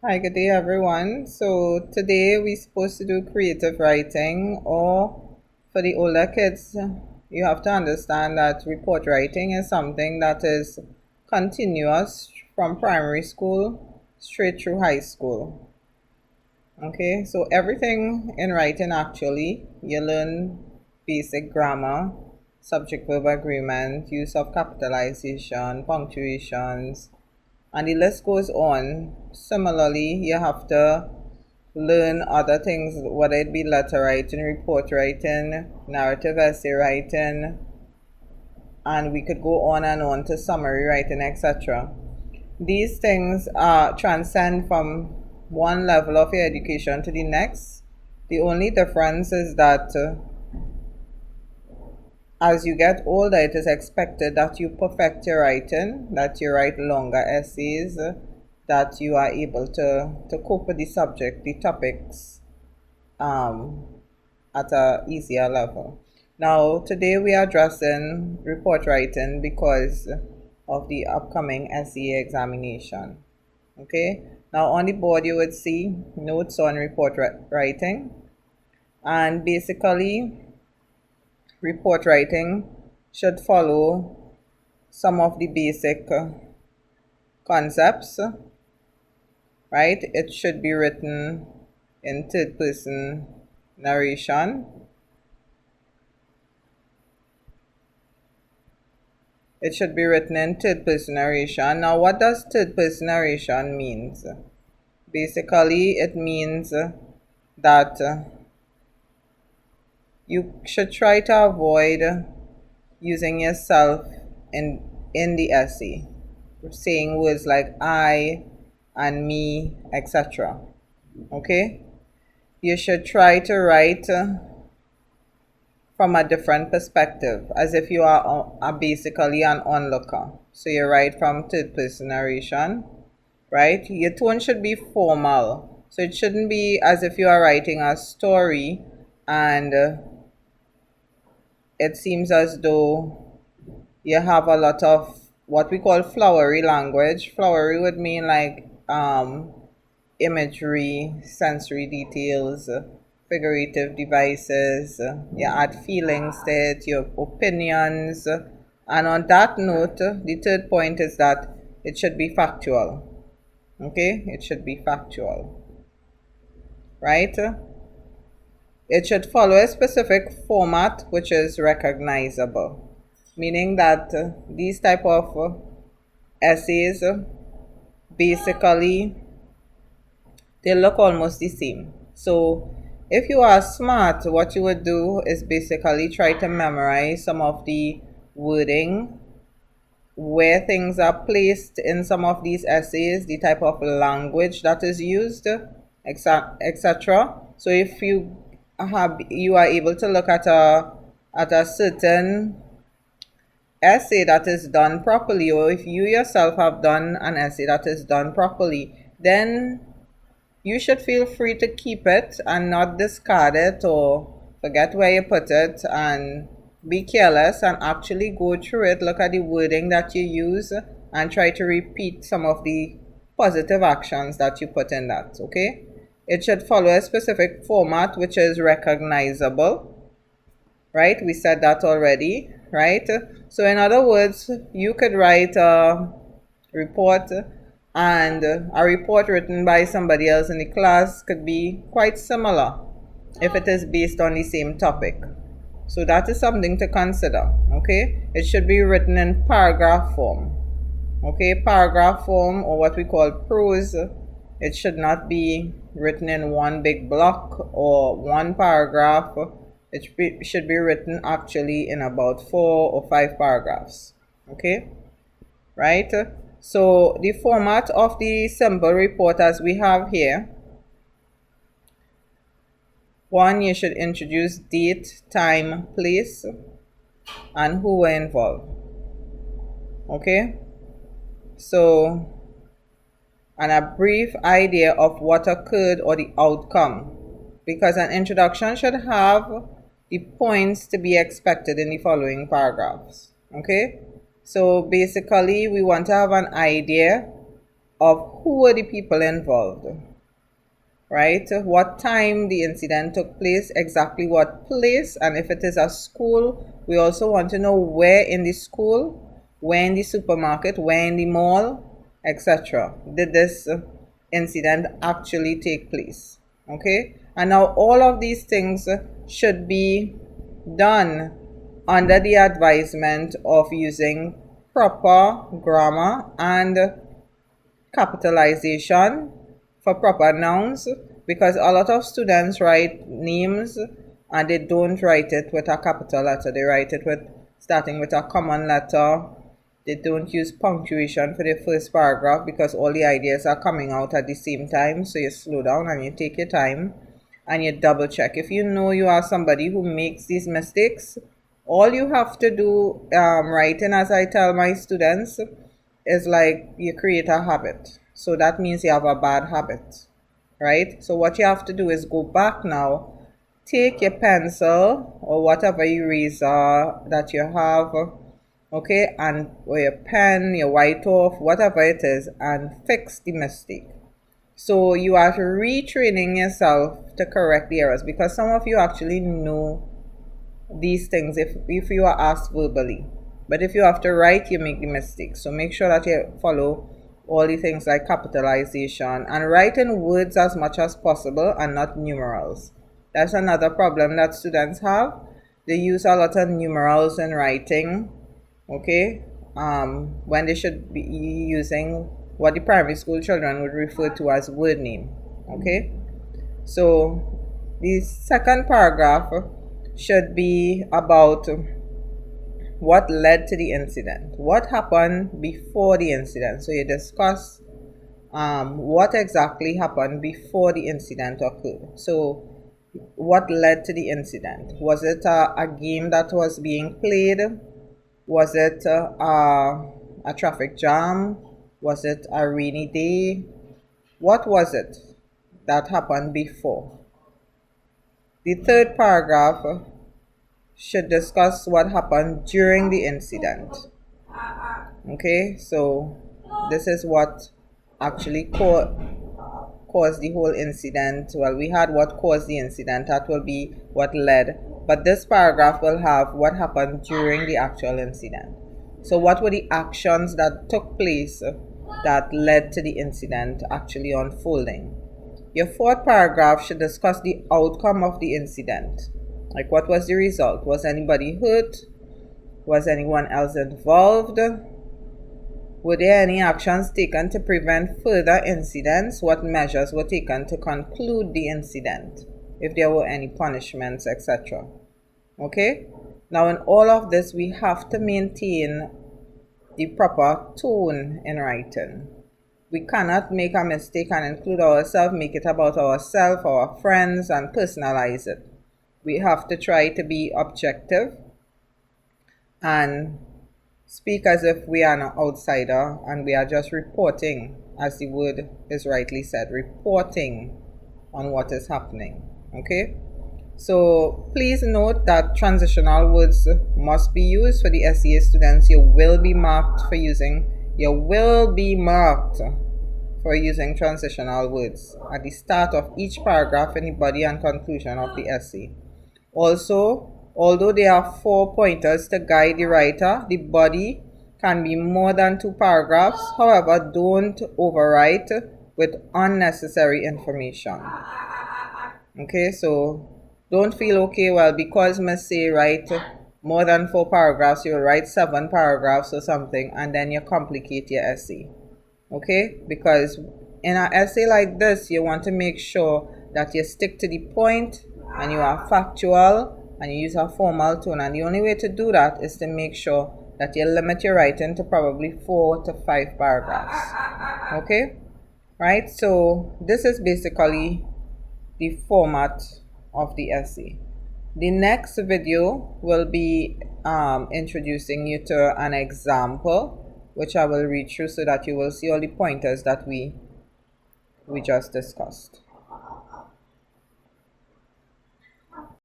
Hi, good day everyone. So today we're supposed to do creative writing, or for the older kids, you have to understand that report writing is something that is continuous from primary school straight through high school. Okay, so everything in writing actually, you learn basic grammar, subject verb agreement, use of capitalization, punctuations, and the list goes on. Similarly, you have to learn other things, whether it be letter writing, report writing, narrative essay writing, and we could go on and on to summary writing, etc. These things transcend from one level of your education to the next. The only difference is that as you get older, it is expected that you perfect your writing, that you write longer essays, that you are able to cope with the subject, the topics, um, at a easier level. Now, today we are addressing report writing because of the upcoming SEA examination. Okay, now on the board you would see notes on report writing, and basically report writing should follow some of the basic concepts, right? It should be written in third person narration. It should be written in third person narration. Now, what does third person narration means? Basically, it means that you should try to avoid using yourself in the essay, saying words like I and me, etc. Okay, you should try to write from a different perspective, as if you are basically an onlooker. So you write from third person narration, right? Your tone should be formal, so it shouldn't be as if you are writing a story and it seems as though you have a lot of what we call flowery language. Flowery would mean like imagery, sensory details, figurative devices. You add feelings to it, your opinions. And on that note, the third point is that it should be factual. Okay? It should be factual. Right? It should follow a specific format which is recognizable. Meaning that these type of essays basically they look almost the same. So if you are smart, what you would do is basically try to memorize some of the wording, where things are placed in some of these essays, the type of language that is used, etc. So if you are able to look at a certain essay that is done properly, or if you yourself have done an essay that is done properly, then you should feel free to keep it and not discard it or forget where you put it, and be careless and actually go through it, look at the wording that you use, and try to repeat some of the positive actions that you put in that. Okay, it should follow a specific format which is recognizable, right? We said that already, right? So in other words, you could write a report, and a report written by somebody else in the class could be quite similar if it is based on the same topic. So that is something to consider. Okay, it should be written in paragraph form. Okay, paragraph form, or what we call prose. It should not be written in one big block or one paragraph. It should be written actually in about 4 or 5 paragraphs. Okay, right? So the format of the simple report as we have here: one, you should introduce date, time, place, and who were involved. Okay, so, and a brief idea of what occurred or the outcome, because an introduction should have the points to be expected in the following paragraphs. Okay, so basically we want to have an idea of who were the people involved, right? What time the incident took place, exactly what place, and if it is a school, we also want to know where in the school, where in the supermarket, where in the mall, etc. Did this incident actually take place? Okay, and now all of these things should be done under the advisement of using proper grammar and capitalization for proper nouns, because a lot of students write names and they don't write it with a capital letter. They write it with starting with a common letter. They don't use punctuation for the first paragraph because all the ideas are coming out at the same time. So you slow down and you take your time and you double check. If you know you are somebody who makes these mistakes, all you have to do, writing, as I tell my students, is like you create a habit. So that means you have a bad habit, right? So what you have to do is go back now, take your pencil or whatever eraser that you have, okay, and or your pen, your white off, whatever it is, and fix the mistake. So you are retraining yourself to correct the errors, because some of you actually know these things if you are asked verbally, but if you have to write, you make the mistake. So make sure that you follow all the things like capitalization and write in words as much as possible and not numerals. That's another problem that students have. They use a lot of numerals in writing, okay, when they should be using what the primary school children would refer to as word name. Okay, so the second paragraph should be about what led to the incident, what happened before the incident. So you discuss what exactly happened before the incident occurred. So what led to the incident? Was it a game that was being played? Was it a traffic jam? Was it a rainy day? What was it that happened before? The third paragraph should discuss what happened during the incident. Okay, so this is what actually caused the whole incident. Well, we had what caused the incident, that will be what led, but this paragraph will have what happened during the actual incident. So what were the actions that took place that led to the incident actually unfolding? Your fourth paragraph should discuss the outcome of the incident. Like, what was the result? Was anybody hurt? Was anyone else involved? Were there any actions taken to prevent further incidents? What measures were taken to conclude the incident? If there were any punishments, etc. Okay? Now, in all of this, we have to maintain the proper tone in writing. We cannot make a mistake and include ourselves, make it about ourselves, our friends, and personalize it. We have to try to be objective and speak as if we are an outsider and we are just reporting, as the word is rightly said, reporting on what is happening. Okay? So please note that transitional words must be used for the SEA students. You will be marked for using transitional words at the start of each paragraph, in the body and conclusion of the essay. Also, although there are 4 pointers to guide the writer, the body can be more than 2 paragraphs. However, don't overwrite with unnecessary information. Okay, so don't feel okay, well, because Miss say write more than 4 paragraphs, you'll write 7 paragraphs or something, and then you complicate your essay. Okay, because in an essay like this, you want to make sure that you stick to the point and you are factual and you use a formal tone, and the only way to do that is to make sure that you limit your writing to probably 4 to 5 paragraphs. Okay, right? So this is basically the format of the essay. The next video will be introducing you to an example, which I will read through so that you will see all the pointers that we just discussed.